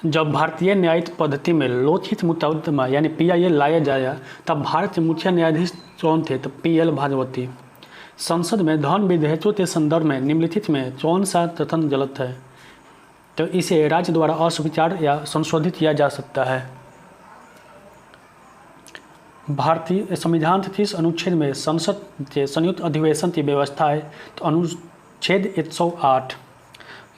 जब भारतीय न्यायिक पद्धति में लोकहित मुकदमा यानी PIL लाया जाया तब भारत के मुख्य न्यायाधीश कौन थे? तो PL भागवती। संसद में धन विधेयकों के संदर्भ में निम्नलिखित में कौन सा कथन गलत है? तो इसे राज्य द्वारा अस्वीकार या संशोधित किया जा सकता है। भारतीय संविधान के किस अनुच्छेद में संसद के संयुक्त अधिवेशन की व्यवस्था है? तो अनुच्छेद 108।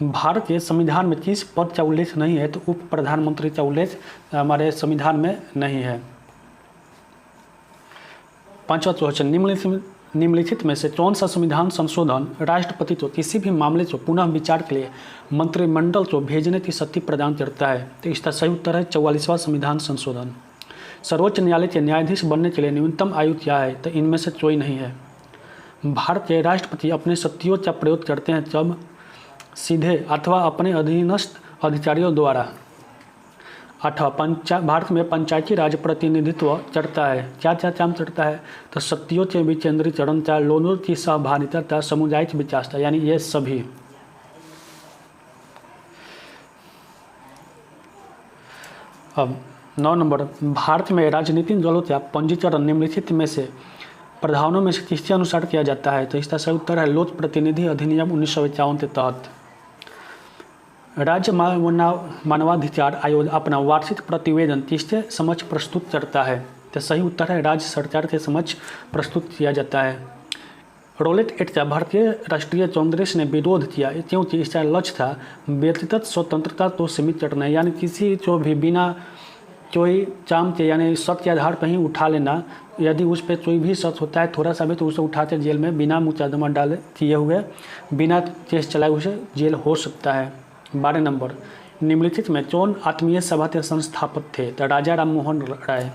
भारत के संविधान में किस पद का उल्लेख नहीं है? तो उप प्रधानमंत्री का उल्लेख हमारे संविधान में नहीं है। पांचवा क्वेश्चन, निम्नलिखित में से कौन सा संविधान संशोधन राष्ट्रपति को किसी भी मामले को पुनः विचार के लिए मंत्रिमंडल को भेजने की शक्ति प्रदान करता है? तो इसका सही उत्तर है 44वां संविधान संशोधन। सर्वोच्च न्यायालय के न्यायाधीश बनने के लिए न्यूनतम आयु क्या है? तो इनमें से कोई नहीं है। भारत के राष्ट्रपति अपने शक्तियों का प्रयोग करते हैं जब सीधे अथवा अपने अधीनस्थ अधिकारियों द्वारा। 8वां, भारत में पंचायती राज प्रतिनिधित्व चढ़ता है। क्या क्या काम चढ़ता है? तो शक्तियों के विकेंद्रीकरण का, लोगों की सहभागिता का, सामुदायिक विकास का, यानी ये सभी। अब 9 नंबर, भारत में राजनीतिक दलों का पंजीकरण निम्नलिखित में से प्रावधानों में से किसके अनुसार किया जाता है? तो इसका सही उत्तर है लोक प्रतिनिधि अधिनियम 1951 के तहत। राज्य मानवाधिकार आयोग अपना वार्षिक प्रतिवेदन किसके समक्ष प्रस्तुत करता है? तो सही उत्तर है राज्य सरकार के समक्ष प्रस्तुत किया जाता है। रोलेट एक्ट का भारतीय राष्ट्रीय कांग्रेस ने विरोध किया क्योंकि इसका लक्ष्य था व्यक्तिगत स्वतंत्रता को सीमित करना, यानी किसी को भी बिना कोई काम के यानी शक के आधार पर ही उठा लेना। यदि उस पर कोई भी शक होता है थोड़ा सा भी तो उसे उठा के जेल में बिना मुकदमा डाले किए हुए बिना केस चलाए उसे जेल हो सकता है। 12 नंबर, निम्नलिखित में कौन आत्मीय सभा के संस्थापक थे? तो राजा राम मोहन राय।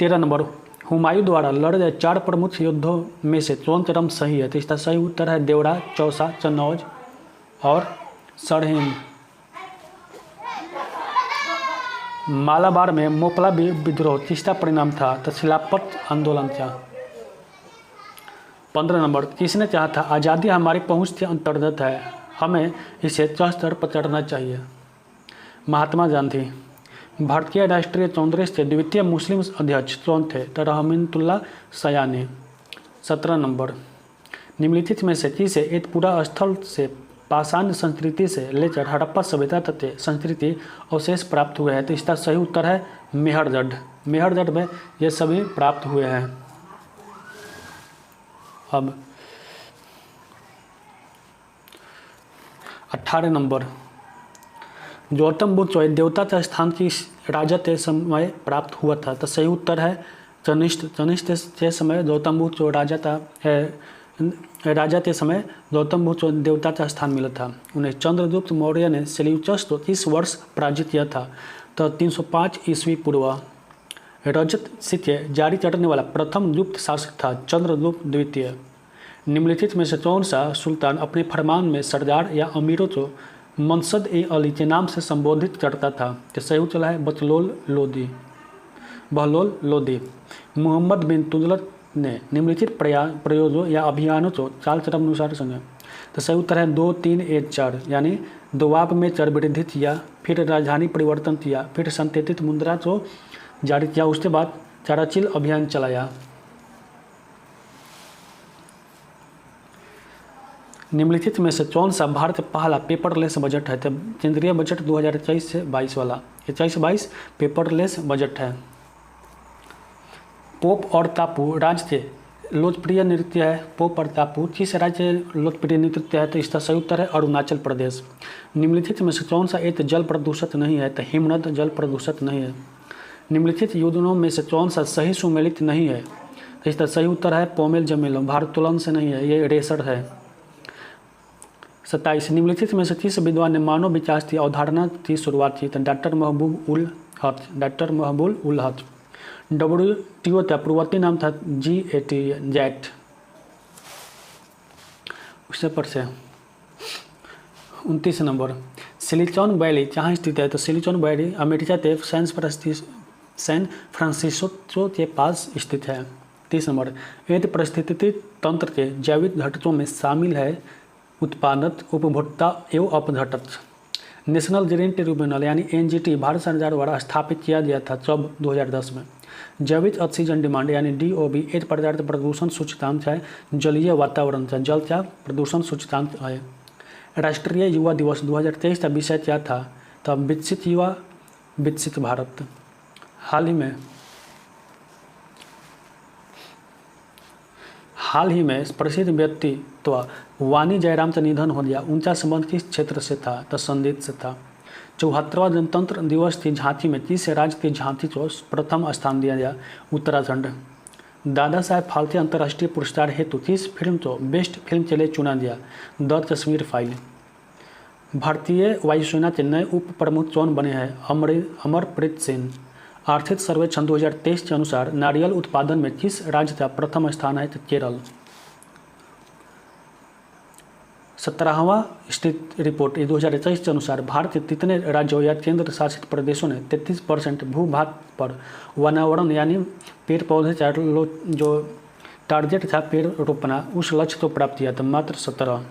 13 नंबर, हुमायूं द्वारा लड़े गए 4 प्रमुख युद्धों में से कौन क्रम सही है? तो इसका सही उत्तर है देवरा, चौसा, कन्नौज और सरहिंद। मालाबार में मोपला विद्रोह किसका परिणाम था? तो खिलाफत आंदोलन का। 15 नंबर, किसने कहा था आज़ादी हमारी पहुंच के अंतर्गत है, हमें इसे कसकर पकड़ना चाहिए? महात्मा गांधी। भारतीय राष्ट्रीय कांग्रेस के द्वितीय मुस्लिम अध्यक्ष कौन थे? तो रहमतुल्लाह सयानी। 17 नंबर, निम्नलिखित में से किसे एक पूरा स्थल से पाषाण संस्कृति से लेकर हड़प्पा सभ्यता तक के संस्कृति अवशेष प्राप्त हुए हैं? तो इसका सही उत्तर है मेहरगढ़। मेहरगढ़ में ये सभी प्राप्त हुए हैं। अब 18 नंबर, गौतम बुद्ध को देवता का स्थान की राजा के समय प्राप्त हुआ था? तो सही उत्तर है कनिष्ठ। कनिष्ठ के समय गौतम बुद्ध को राजा के समय गौतम बुद्ध को देवता का स्थान मिला था। उन्हें चंद्रगुप्त मौर्य ने सेल्यूकस को इस वर्ष पराजित किया था? तो 305 ईस्वी पूर्व। रजत सिक्के जारी करने वाला प्रथम गुप्त शासक था चंद्रगुप्त द्वितीय। निम्नलिखित में से कौन सा सुल्तान अपने फरमान में सरदार या अमीरों को मनसद-ए-अली के नाम से संबोधित करता था? तो सही उत्तर है बहलोल लोदी। मोहम्मद बिन तुगलक ने निम्नलिखित प्रयोगों या अभियानों को कालक्रम अनुसार संज्ञा? तो सही उत्तर है 2, 3, 1, 4, यानी दोआब में कर वृद्धि किया, फिर राजधानी परिवर्तन किया, फिर संकेतित मुद्रा को जारी किया, उसके बाद चाराचिल अभियान चलाया। निम्नलिखित में से कौन सा भारत का पहला पेपरलेस बजट है? तो केंद्रीय बजट 2023 से 22 वाला, 23-22 पेपरलेस बजट है। पोप और टापू राज्य के लोकप्रिय नृत्य है। पोप और टापू किस राज्य के लोकप्रिय नृत्य है? तो इसका सही उत्तर है अरुणाचल प्रदेश। निम्नलिखित में से कौन सा एक जल प्रदूषित नहीं है? तो हिमनद जल प्रदूषित नहीं है। निम्नलिखित योजनाओं में से कौन सा सही सुमेलित नहीं है? तो इसका सही उत्तर है पोमेल जमेलो, भारोत्तोलन से नहीं है, ये रेसर है। 27, निम्नलिखित में से किस विद्वान ने मानव विकास की अवधारणा की शुरुआत की? तो डॉक्टर महबूब उल हक। WTO का पूर्ववर्ती नाम था GATT। उससे पर से 29 नंबर, सिलिकॉन वैली कहाँ स्थित है? तो सिलिकॉन वैली अमेरिका के सैन फ्रांसिस्को के पास स्थित है। 30 नंबर, एक पारिस्थितिकी तंत्र के जैविक घटकों में शामिल है उत्पादक, उपभोक्ता एवं अपघटक। नेशनल ग्रीन ट्रिब्यूनल यानी एनजीटी भारत सरकार द्वारा स्थापित किया गया था जब 2010 में। जैविक ऑक्सीजन डिमांड यानी डीओबी एक प्रकार का प्रदूषण सूचकांक है, जलीय वातावरण का जल का प्रदूषण सूचकांक है। राष्ट्रीय युवा दिवस 2023 का विषय क्या था? तब विकसित युवा विकसित भारत। हाल ही में प्रसिद्ध व्यक्तित्व वानी जयराम का निधन हो गया। उनका संबंध किस क्षेत्र से था? तो संगीत से था। 74वां गणतंत्र दिवस की झांकी में किस राज्य की झांकी को प्रथम स्थान दिया गया? उत्तराखंड। दादा साहेब फाल्के अंतर्राष्ट्रीय पुरस्कार हेतु किस फिल्म को बेस्ट फिल्म के लिए चुना गया? The Kashmir file. भारतीय वायुसेना के नए उप प्रमुख कौन बने हैं? अमरप्रीत सिंह। आर्थिक सर्वेक्षण 2023 के अनुसार नारियल उत्पादन में किस राज्य का प्रथम स्थान है? तो केरल। 17वां स्थित रिपोर्ट 2023 के अनुसार भारत के कितने राज्यों या केंद्र शासित प्रदेशों ने 33% भूभाग पर वनावरण यानी पेड़ पौधे का जो टारगेट था पेड़ रोपना उस लक्ष्य को प्राप्त किया था? मात्र 17।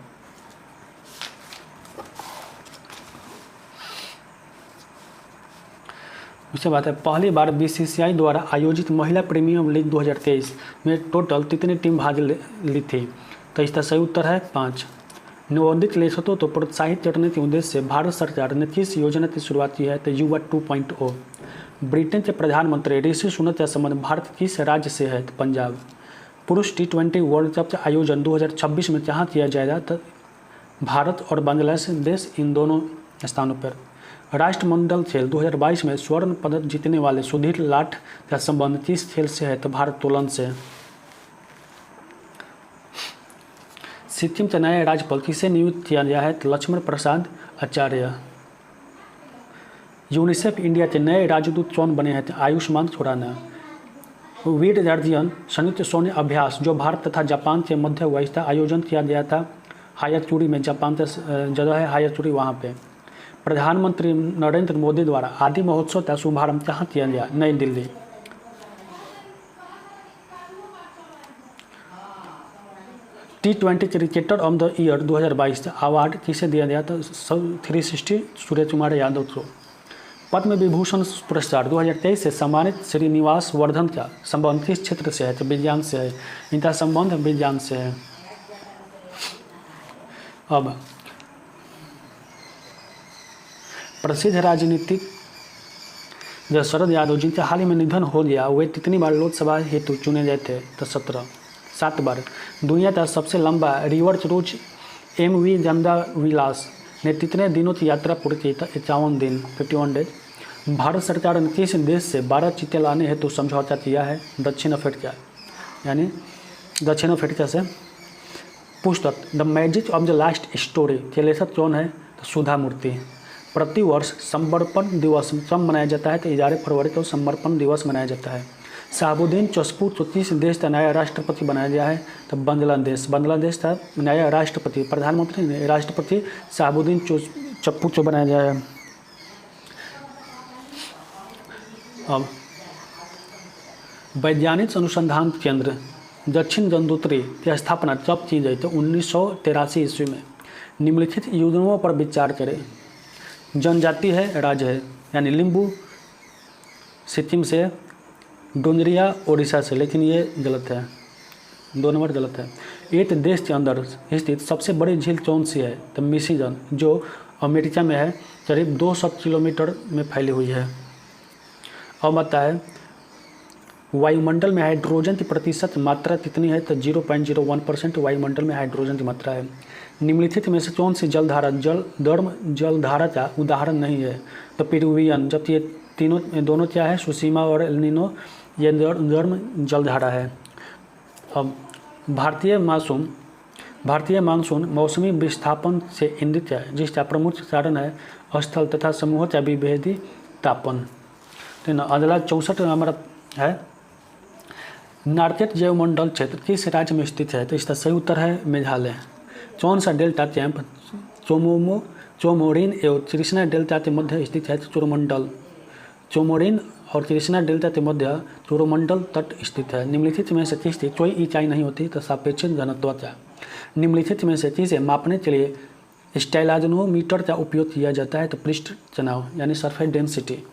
उसके बाद है पहली बार बीसीसीआई द्वारा आयोजित महिला प्रीमियर लीग 2023 में टोटल कितनी टीम भाग ली थी? तो इसका सही उत्तर है 5। नवोदित लेखकों को प्रोत्साहित करने के उद्देश्य से भारत सरकार ने किस योजना की शुरुआत की है? तो युवा 2.0। ब्रिटेन के प्रधानमंत्री ऋषि सुनक का संबंध भारत किस राज्य से है? तो पंजाब। पुरुष T20 वर्ल्ड कप का आयोजन 2026 में कहाँ किया जाएगा? तो भारत और बांग्लादेश इन दोनों स्थानों पर। राष्ट्रमंडल खेल 2022 में स्वर्ण पदक जीतने वाले सुधीर लाठ का संबंध किस खेल से है? तो भारोत्तोलन से। सिक्किम के नए राज्यपाल किसे नियुक्त किया गया है? तो लक्ष्मण प्रसाद आचार्य। यूनिसेफ इंडिया के नए राजदूत कौन बने हैं? तो आयुष्मान खुराना। वीर गार्जियन संयुक्त सैन्य अभ्यास जो भारत तथा जापान के मध्य हुआ इसका आयोजन किया गया था हायाचुरी में। जापान का जगह है हायाचुरी, वहाँ पे। प्रधानमंत्री नरेंद्र मोदी द्वारा आदि महोत्सव का शुभारंभ कहाँ किया गया? नई Delhi. T20 cricketer of the year 2022 का अवार्ड किसे दिया गया? तो 360 सूर्य कुमार यादव को। पद्म विभूषण पुरस्कार 2023 से सम्मानित श्रीनिवास वर्धन का संबंध किस क्षेत्र से है? तो विज्ञान से है। इनका संबंध विज्ञान से है। अब प्रसिद्ध राजनीतिक जो शरद यादव जिनका हाल ही में निधन हो गया वे कितनी बार लोकसभा हेतु चुने गए थे? तो 7 बार। दुनिया का सबसे लंबा रिवर क्रूज MV गंगा विलास ने कितने दिनों की यात्रा पूरी की? 51 दिन 51 डेज। भारत सरकार ने किस देश से 12 चीते लाने हेतु समझौता किया है? दक्षिण अफ्रीका यानी दक्षिण अफ्रीका से। पुस्तक the magic of the last story के लेखक कौन है? तो सुधा मूर्ति। प्रतिवर्ष समर्पण दिवस कब मनाया जाता है? तो 11 फरवरी को समर्पण दिवस मनाया जाता है। शहाबुद्दीन चस्पू को किस देश का नया राष्ट्रपति बनाया गया है? तो बांग्लादेश का नया राष्ट्रपति, प्रधानमंत्री ने राष्ट्रपति शहाबुद्दीन चप्पू को बनाया गया है। अब वैज्ञानिक अनुसंधान केंद्र दक्षिण गंगोत्री की स्थापना कब की गई? तो 1983 ईस्वी में। निम्नलिखित योजनाओं पर विचार करें। जनजाति है, राज्य है, यानी लिम्बू सिक्किम से, डोंगरिया उड़ीसा से, लेकिन ये गलत है, 2 नंबर गलत है। एक देश के अंदर स्थित सबसे बड़ी झील कौन सी है? तो मिशिगन जो अमेरिका में है, करीब 200 किलोमीटर में फैली हुई है। अब आता है वायुमंडल में हाइड्रोजन की प्रतिशत मात्रा कितनी है? तो 0.01% वायुमंडल में हाइड्रोजन की मात्रा है। निम्नलिखित में से कौन सी जलधारा जलधारा का उदाहरण नहीं है? तो पेरुवियन, जबकि ये दोनों क्या है? सुसीमा और एल्निनो, ये गर्म जलधारा है। अब भारतीय मानसून मौसमी विस्थापन से इंगित है जिसका प्रमुख कारण है स्थल तथा समूह का विभेदी तापन। तो ना अगला 64 नंबर है नार्केट जैवमंडल क्षेत्र किस राज्य में स्थित है? तो इसका सही उत्तर है मेघालय। कौन सा डेल्टा कैंप चोमोरिन एवं कृष्णा डेल्टा के मध्य स्थित है? चोरोमंडल। चोमोरिन और कृष्णा डेल्टा के मध्य चोरोमंडल तट स्थित है। निम्नलिखित में से किसकी कोई ऊंचाई नहीं होती? तो सापेक्षिक घनत्व का। निम्नलिखित में से चीज़ें मापने के लिए स्टाइलाजोमीटर का उपयोग किया जाता है। तो पृष्ठ तनाव यानी सरफेस डेंसिटी।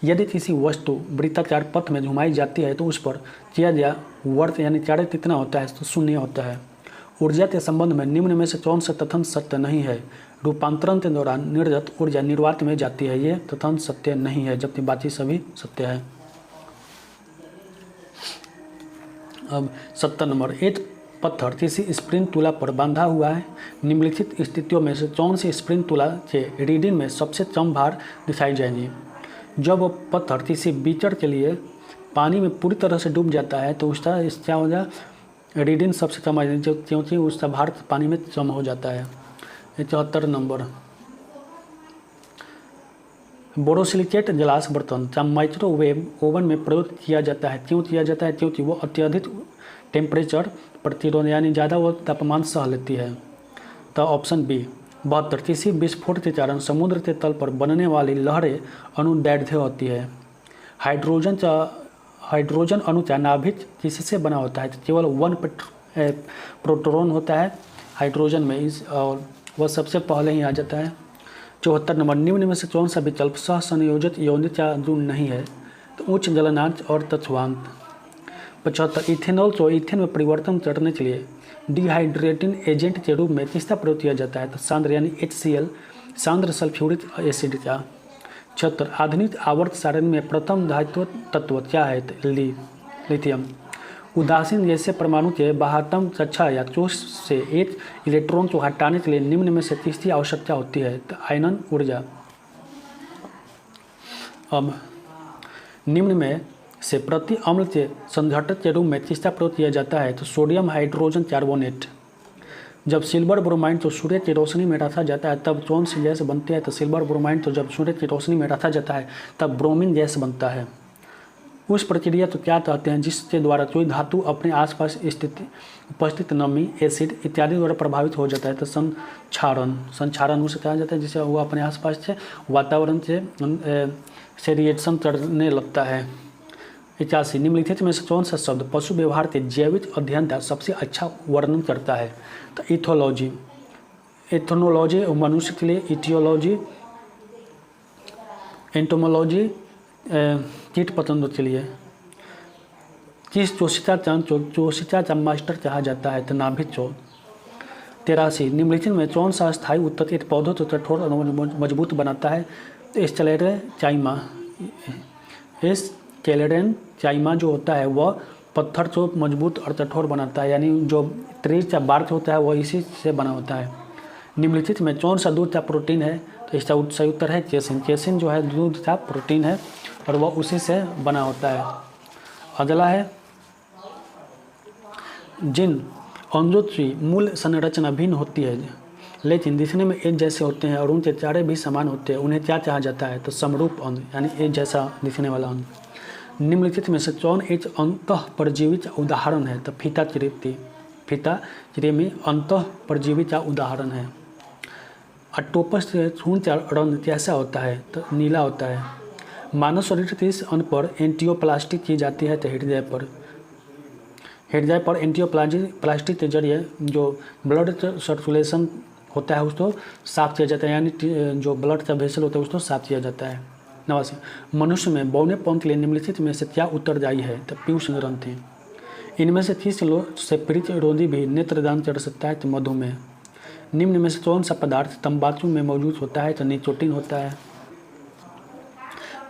यदि किसी वस्तु वृत्ताकार पथ में घुमाई जाती है तो उस पर किया गया वर्त यानी कार्य कितना होता है? तो 0 होता है। ऊर्जा के संबंध में निम्न में से कौन सा तथ्य सत्य नहीं है? रूपांतरण के दौरान निर्गत ऊर्जा निर्वात में जाती है, ये तथ्य सत्य नहीं है, जबकि बाकी सभी सत्य है। अब 70 नंबर, एक पत्थर किसी स्प्रिंग तुला पर बांधा हुआ है। निम्नलिखित स्थितियों में से कौन सी स्प्रिंग तुला के रीडिंग में सबसे कम भार दिखाई जाएगी? जब वो पत्थर किसी बीचर के लिए पानी में पूरी तरह से डूब जाता है तो उसका क्या हो जाए? रीडिंग सबसे कम आ जाएगी, क्योंकि उसका भार पानी में कम हो जाता है। 74 नंबर, बोरोसिलिकेट ग्लास बर्तन का माइक्रोवेव ओवन में प्रयोग किया जाता है। क्यों किया जाता है? क्योंकि वो अत्यधिक टेम्परेचर प्रतिरोध यानी ज़्यादा वो तापमान सह लेती है। तो ऑप्शन बी। 72, किसी विस्फोट के कारण समुद्र के तल पर बनने वाली लहरें अनुदैर्ध्य होती है। हाइड्रोजन अणु का नाभिक किससे बना होता है? तो केवल 1 प्रोटॉन होता है हाइड्रोजन में, और वह सबसे पहले ही आ जाता है। 74 नंबर, निम्न में से कौन सा विकल्प सह संयोजित यौगिक का गुण नहीं है? तो उच्च गलनांक और तत्वांक। 75, इथेनॉल को ईथेन में परिवर्तन करने के लिए डिहाइड्रेटिंग एजेंट के रूप में किसका प्रयोग किया जाता है? तो सांद्र यानी HCl, सांद्र सल्फ्यूरिक एसिड का। 76, आधुनिक आवर्त सारणी में प्रथम धातु तत्व क्या है? तो लिथियम। उदासीन जैसे परमाणु के बाह्यतम कक्षा या कोश से एक इलेक्ट्रॉन को हटाने के लिए निम्न में से किसकी आवश्यकता होती है? तो आयनन ऊर्जा। अब निम्न में से प्रति अम्ल के संघटक के रूप में किसका प्रयोग किया जाता है? तो सोडियम हाइड्रोजन कार्बोनेट। जब सिल्वर ब्रोमाइड को सूर्य की रोशनी में रखा जाता है तब कौन सी गैस बनती है? तो सिल्वर ब्रोमाइड को जब सूर्य की रोशनी में रखा जाता है तब ब्रोमीन गैस बनता है। उस प्रक्रिया तो क्या कहते हैं जिसके द्वारा कोई धातु अपने आसपास उपस्थित नमी, एसिड इत्यादि द्वारा प्रभावित हो जाता है? तो संक्षारण उसे कहा जाता है जिसे वो अपने आसपास से वातावरण से रिएक्शन करने लगता है। 81, निम्नलिखित में से कौन सा शब्द पशु व्यवहार के जैविक अध्ययन का सबसे अच्छा वर्णन करता है? तो इथोलॉजी। एथनोलॉजी मनुष्य के लिए, इटियोलॉजी एंटोमोलॉजी कीट पतंगों के लिए। किस चोषिता का मास्टर कहा जाता है? तो नाभिक चोर। 83, निम्नलिखित में कौन सा स्थायी उत्तक पौधों को कठोर और मजबूत बनाता है? तो स्केलेरेन चाइमा जो होता है वह पत्थर को मजबूत और कठोर बनाता है, यानी जो ट्री का बार्क होता है वह इसी से बना होता है। निम्नलिखित में कौन सा दूध का प्रोटीन है? तो इसका सही उत्तर है केसिन। केसिन जो है दूध का प्रोटीन है और वह उसी से बना होता है। अगला है, जिन अंगों की मूल संरचना भिन्न होती है लेकिन दिखने में एक जैसे होते हैं और उनके चारे भी समान होते हैं, उन्हें क्या कहा जाता है? तो समरूप अंग यानी एक जैसा दिखने वाला अंग। निम्नलिखित में से कौन एक अंतः परजीवी का उदाहरण है? तो फीता कृमि अंतः परजीवी का उदाहरण है। ऑक्टोपस के खून का रंग कैसा होता है? तो नीला होता है। मानव शरीर के किस अंग पर एंटियोप्लास्टिक की जाती है? तो हृदय पर एंटियोप्लास्टिक के जरिए जो ब्लड सर्कुलेशन होता है उसको साफ किया जाता है, यानी जो ब्लड का वेसल होता है उसको साफ किया जाता है। 89, मनुष्य में बौनेपन के लिए निम्नलिखित में से क्या उत्तरदायी है? तो पीयूष ग्रंथि। इनमें से किस से पीड़ित रोगी भी नेत्रदान कर सकता है? तो मधुमेह। निम्न में से कौन सा पदार्थ तंबाकू में मौजूद होता है? तो निकोटीन होता है।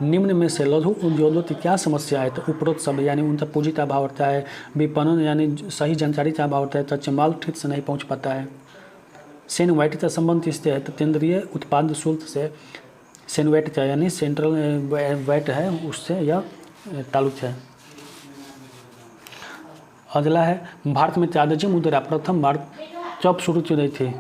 निम्न में से लघु उद्योगों की क्या समस्या है? तो उपरोक्त शब्द यानी उनका पूंजी का अभाव होता है, विपणन यानी सही जानकारी का अभाव होता है, कच्चा माल ठीक से नहीं पहुंच पाता है। सेनवाइट का संबंध किससे है? तो केंद्रीय उत्पाद शुल्क से। सेनवेट का यानी सेंट्रल वैट है उससे यह ताल्लुक है। अगला है, भारत में कागजी मुद्रा प्रथम बार कब शुरू की गई थी?